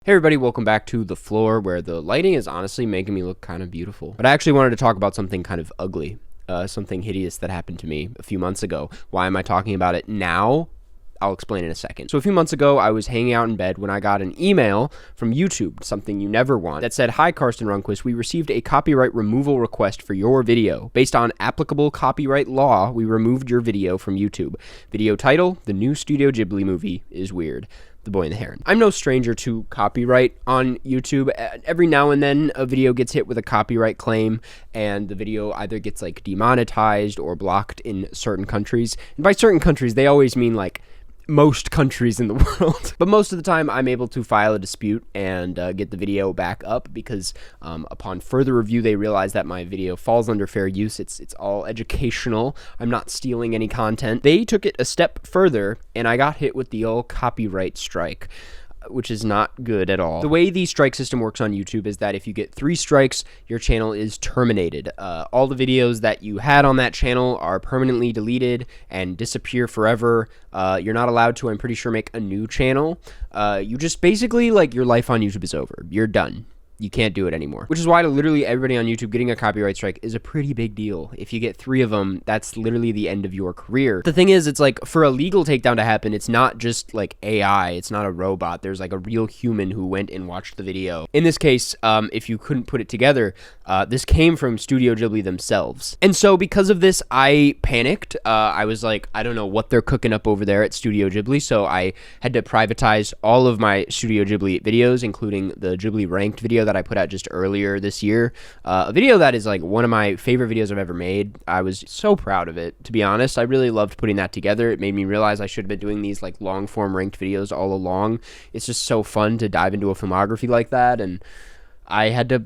Hey everybody, welcome back to The Floor, where the lighting is honestly making me look kind of beautiful. But I actually wanted to talk about something kind of ugly, something hideous that happened to me a few months ago. Why am I talking about it now? I'll explain in a second. So a few months ago, I was hanging out in bed when I got an email from YouTube, something you never want, that said, "Hi, Karsten Runquist, we received a copyright removal request for your video. Based on applicable copyright law, we removed your video from YouTube. Video title, the new Studio Ghibli movie is weird. The Boy and the Heron." I'm no stranger to copyright on YouTube. Every now and then a video gets hit with a copyright claim and the video either gets like demonetized or blocked in certain countries. And by certain countries, they always mean like most countries in the world. But most of the time I'm able to file a dispute and get the video back up because upon further review they realize that my video falls under fair use. It's all educational. I'm not stealing any content. They took it a step further and I got hit with the old copyright strike, which is not good at all. The way the strike system works on YouTube is that if you get 3 strikes, your channel is terminated. All the videos that you had on that channel are permanently deleted and disappear forever. You're not allowed to, I'm pretty sure, make a new channel. You just basically, like, your life on YouTube is over. You're done. You can't do it anymore. Which is why to literally everybody on YouTube getting a copyright strike is a pretty big deal. If you get 3 of them, that's literally the end of your career. The thing is, it's like for a legal takedown to happen, it's not just like AI. It's not a robot. There's like a real human who went and watched the video. In this case, if you couldn't put it together, this came from Studio Ghibli themselves. And so because of this, I panicked. I was like, I don't know what they're cooking up over there at Studio Ghibli. So I had to privatize all of my Studio Ghibli videos, including the Ghibli ranked video that I put out just earlier this year. A video that is like one of my favorite videos I've ever made. I was so proud of it, to be honest. I really loved putting that together. It made me realize I should have been doing these like long form ranked videos all along. It's just so fun to dive into a filmography like that, and I had to,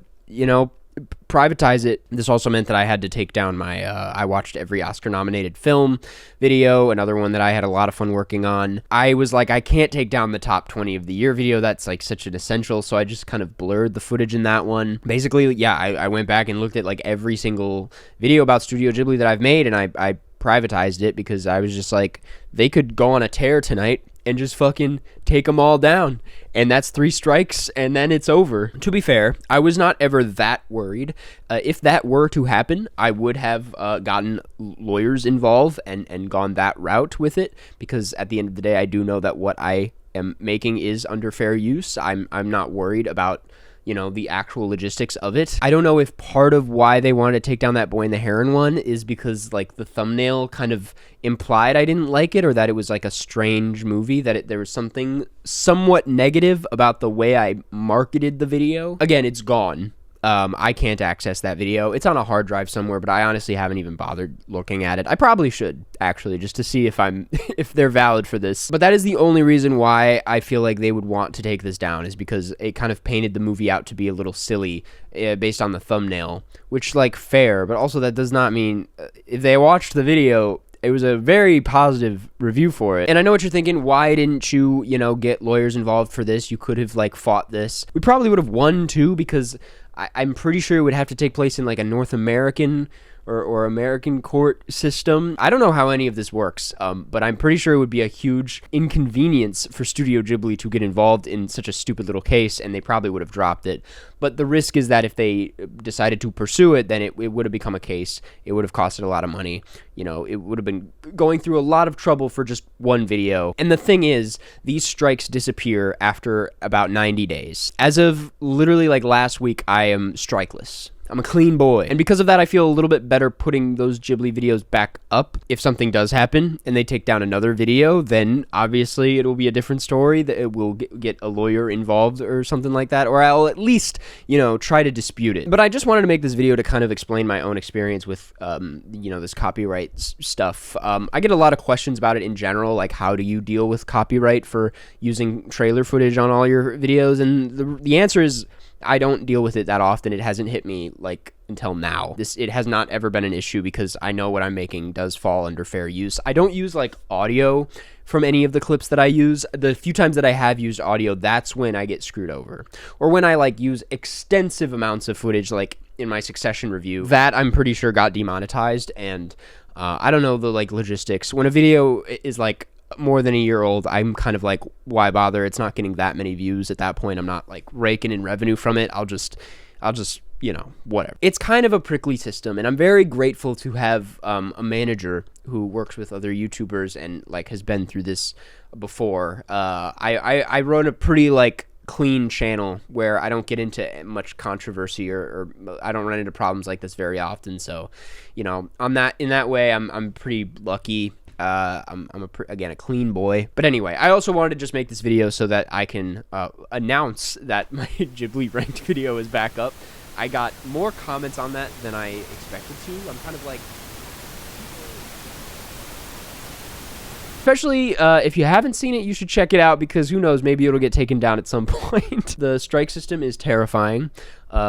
privatize it. This also meant that I had to take down my I watched every Oscar nominated film video, another one that I had a lot of fun working on. I was like, I can't take down the top 20 of the year video. That's like such an essential. So I just kind of blurred the footage in that one. Basically, yeah, I went back and looked at like every single video about Studio Ghibli that I've made, and I privatized it because I was just like, they could go on a tear tonight and just fucking take them all down. And that's 3 strikes, and then it's over. To be fair, I was not ever that worried. If that were to happen, I would have gotten lawyers involved and gone that route with it, because at the end of the day, I do know that what I am making is under fair use. I'm not worried about the actual logistics of it. I don't know if part of why they wanted to take down that Boy and the Heron one is because like the thumbnail kind of implied I didn't like it, or that it was like a strange movie, that there was something somewhat negative about the way I marketed the video. Again, it's gone. I can't access that video. It's on a hard drive somewhere, but I honestly haven't even bothered looking at it. I probably should, actually, just to see if they're valid for this. But that is the only reason why I feel like they would want to take this down, is because it kind of painted the movie out to be a little silly based on the thumbnail, which, like, fair, but also that does not mean if they watched the video, it was a very positive review for it. And I know what you're thinking, why didn't you, get lawyers involved for this? You could have, like, fought this. We probably would have won, too, because I'm pretty sure it would have to take place in, like, a North American or American court system. I don't know how any of this works, but I'm pretty sure it would be a huge inconvenience for Studio Ghibli to get involved in such a stupid little case, and they probably would have dropped it. But the risk is that if they decided to pursue it, then it would have become a case. It would have costed a lot of money. It would have been going through a lot of trouble for just one video. And the thing is, these strikes disappear after about 90 days. As of literally like last week, I am strikeless. I'm a clean boy. And because of that, I feel a little bit better putting those Ghibli videos back up. If something does happen and they take down another video, then obviously it will be a different story. That it will get a lawyer involved or something like that. Or I'll at least, try to dispute it. But I just wanted to make this video to kind of explain my own experience with, this copyright stuff. I get a lot of questions about it in general, like how do you deal with copyright for using trailer footage on all your videos? And the answer is, I don't deal with it that often. It hasn't hit me like until now. It has not ever been an issue because I know what I'm making does fall under fair use. I don't use like audio from any of the clips that I use. The few times that I have used audio, that's when I get screwed over. Or when I like use extensive amounts of footage, like in my Succession review, that I'm pretty sure got demonetized. And I don't know the like logistics. When a video is like more than a year old, I'm kind of like, why bother? It's not getting that many views at that point. I'm not like raking in revenue from it. I'll just, you know, whatever. It's kind of a prickly system, and I'm very grateful to have a manager who works with other YouTubers and like has been through this before. I run a pretty like clean channel where I don't get into much controversy or I don't run into problems like this very often. So, you know, in that way, I'm pretty lucky. I'm again a clean boy. But anyway, I also wanted to just make this video so that I can announce that my Ghibli ranked video is back up. I got more comments on that than I expected to. I'm kind of like, especially if you haven't seen it, you should check it out, because who knows, maybe it'll get taken down at some point. The strike system is terrifying.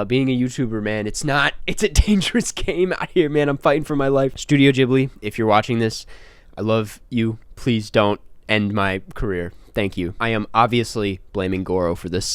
Being a YouTuber, man, it's a dangerous game out here, man. I'm fighting for my life. Studio Ghibli, if you're watching this, I love you. Please don't end my career. Thank you. I am obviously blaming Goro for this.